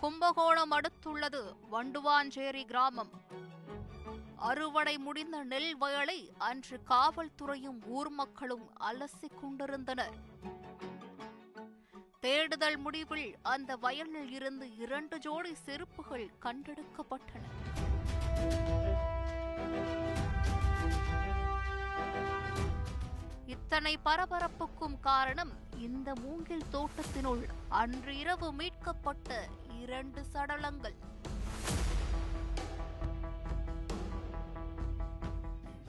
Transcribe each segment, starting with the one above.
கும்பகோணம் அடுத்துள்ளது வண்டுவாஞ்சேரி கிராமம். அறுவடை முடிந்த நெல் வயலை அன்று காவல்துறையும் ஊர் மக்களும் அலசிக் கொண்டிருந்தனர். தேடுதல் முடிவில் அந்த வயலில் இருந்து 2 ஜோடி செருப்புகள் கண்டெடுக்கப்பட்டன. இத்தனை பரபரப்புக்கும் காரணம் இந்த மூங்கில் தோட்டத்தினுள் அன்று இரவு மீட்கப்பட்ட 2 சடலங்கள்.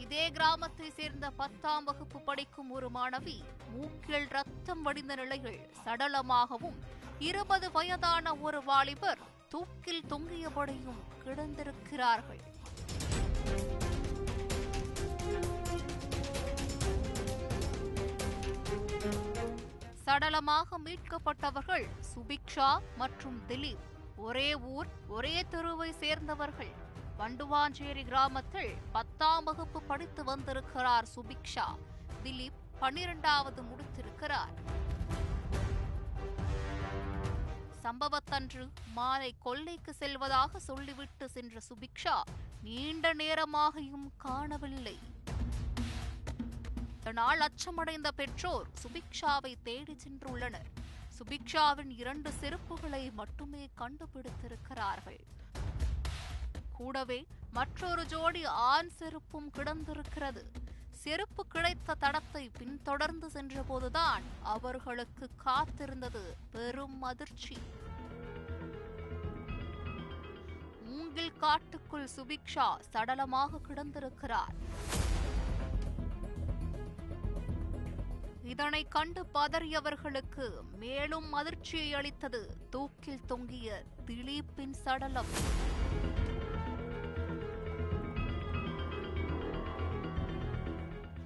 இதே கிராமத்தை சேர்ந்த 10ஆம் வகுப்பு படிக்கும் ஒரு மாணவி மூக்கில் ரத்தம் வடிந்த நிலையில் சடலமாகவும் 20 வயதான ஒரு வாலிபர் தூக்கில் தொங்கியபடியும் கிடந்திருக்கிறார்கள். சடலமாக மீட்கப்பட்டவர்கள் சுபிக்ஷா மற்றும் திலீப். ஒரே ஊர் ஒரே தெருவை சேர்ந்தவர்கள். வண்டுவாஞ்சேரி கிராமத்தில் 10ஆம் வகுப்பு படித்து வந்திருக்கிறார் சுபிக்ஷா. திலீப் 12வது முடித்திருக்கிறார். சம்பவத்தன்று மாலை கொல்லைக்கு செல்வதாக சொல்லிவிட்டு சென்ற சுபிக்ஷா நீண்ட நேரமாகியும் காணவில்லை. இதனால் அச்சமடைந்த பெற்றோர் சுபிக்ஷாவை தேடி சென்றுள்ளனர். சுபிக்ஷாவின் 2 செருப்புகளை மட்டுமே கண்டுபிடித்திருக்கிறார்கள். கூடவே மற்றொரு ஜோடி ஆண் செருப்பும் கிடந்திருக்கிறது. செருப்பு கிடைத்த தடத்தை பின்தொடர்ந்து சென்றபோதுதான் அவர்களுக்கு காத்திருந்தது பெரும் அதிர்ச்சி. மூங்கில் காட்டுக்குள் சுபிக்ஷா சடலமாக கிடந்திருக்கிறார். இதனை கண்டு பதறியவர்களுக்கு மேலும் அதிர்ச்சியை அளித்தது தூக்கில் தொங்கிய திலீப்பின் சடலம்.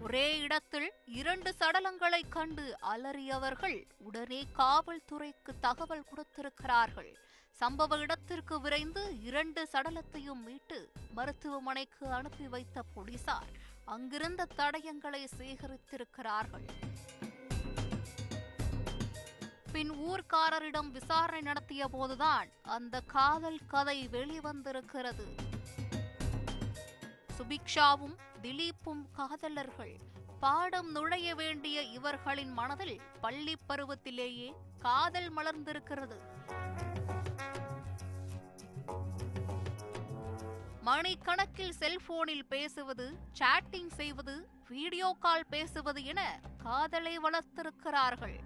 ஒரே இடத்தில் 2 சடலங்களை கண்டு அலறியவர்கள் உடனே காவல்துறைக்கு தகவல் கொடுத்திருக்கிறார்கள். சம்பவ இடத்திற்கு விரைந்து 2 சடலத்தையும் மீட்டு மருத்துவமனைக்கு அனுப்பி வைத்த போலீசார் அங்கிருந்த தடயங்களை சேகரித்திருக்கிறார்கள். பின் ஊர்க்காரரிடம் விசாரணை நடத்திய போதுதான் அந்த காதல் கதை வெளிவந்திருக்கிறது. சுபிக்ஷாவும் திலீப்பும் காதலர்கள். பாடம் நுழைய வேண்டிய இவர்களின் மனதில் பள்ளி பருவத்திலேயே காதல் மலர்ந்திருக்கிறது. மணிக்கணக்கில் செல்போனில் பேசுவது, சாட்டிங் செய்வது, வீடியோ கால் பேசுவது என காதலை வளர்த்திருக்கிறார்கள்.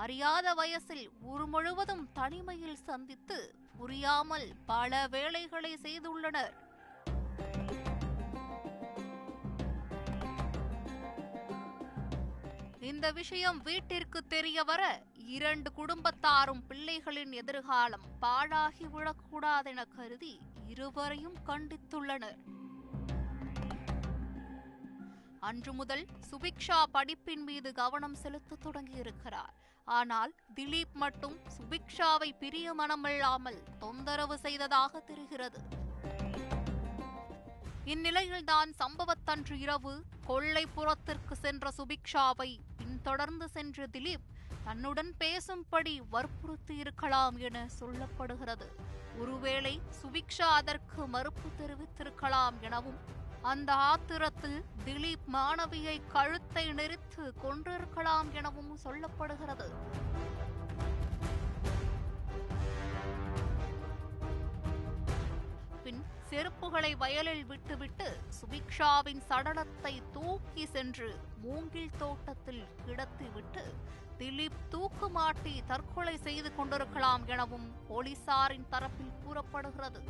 அறியாத வயசில் ஊர் முழுவதும் தனிமையில் சந்தித்து புரியாமல் பல வேலைகளை செய்துள்ளனர். இந்த விஷயம் வீட்டிற்கு தெரிய வர 2 குடும்பத்தாரும் பிள்ளைகளின் எதிர்காலம் பாழாகி விடக்கூடாதென கருதி இருவரையும் கண்டித்துள்ளனர். அன்று முதல் சுபிக்ஷா படிப்பின் மீது கவனம் செலுத்த தொடங்கியிருக்கிறார். ஆனால் திலீப் மட்டும் சுபிக்ஷாவை பிரிய மனமில்லாமல் தொந்தரவு செய்ததாக தெரிகிறது. இந்நிலையில்தான் சம்பவத்தன்று இரவு கொல்லைப்புறத்திற்கு சென்ற சுபிக்ஷாவை பின்தொடர்ந்து சென்ற திலீப் தன்னுடன் பேசும்படி வற்புறுத்தி இருக்கலாம் என சொல்லப்படுகிறது. ஒருவேளை சுபிக்ஷா அதற்கு மறுப்பு தெரிவித்திருக்கலாம் எனவும், அந்த ஆத்திரத்தில் திலீப் மாணவியை கழுத்தை நெரித்து கொன்றிருக்கலாம் எனவும் சொல்லப்படுகிறது. பின் செருப்புகளை வயலில் விட்டுவிட்டு சுபிக்ஷாவின் சடலத்தை தூக்கி சென்று மூங்கில் தோட்டத்தில் கிடத்திவிட்டு திலீப் தூக்குமாட்டி தற்கொலை செய்து கொண்டிருக்கலாம் எனவும் போலீசாரின் தரப்பில் கூறப்படுகிறது.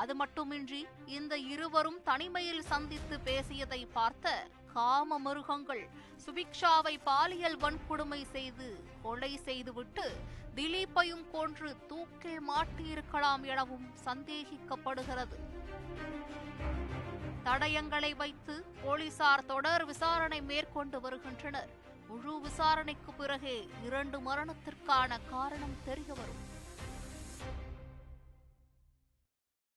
அது மட்டுமின்றி இந்த இருவரும் தனிமையில் சந்தித்து பேசியதை பார்த்த காம மிருகங்கள் சுபிக்ஷாவை பாலியல் வன்கொடுமை செய்து கொலை செய்துவிட்டு திலீப்பையும் கொன்று தூக்கில் மாட்டியிருக்கலாம் எனவும் சந்தேகிக்கப்படுகிறது. தடயங்களை வைத்து போலீசார் தொடர் விசாரணை மேற்கொண்டு வருகின்றனர். முழு விசாரணைக்கு பிறகே 2 மரணத்திற்கான காரணம் தெரியவரும்.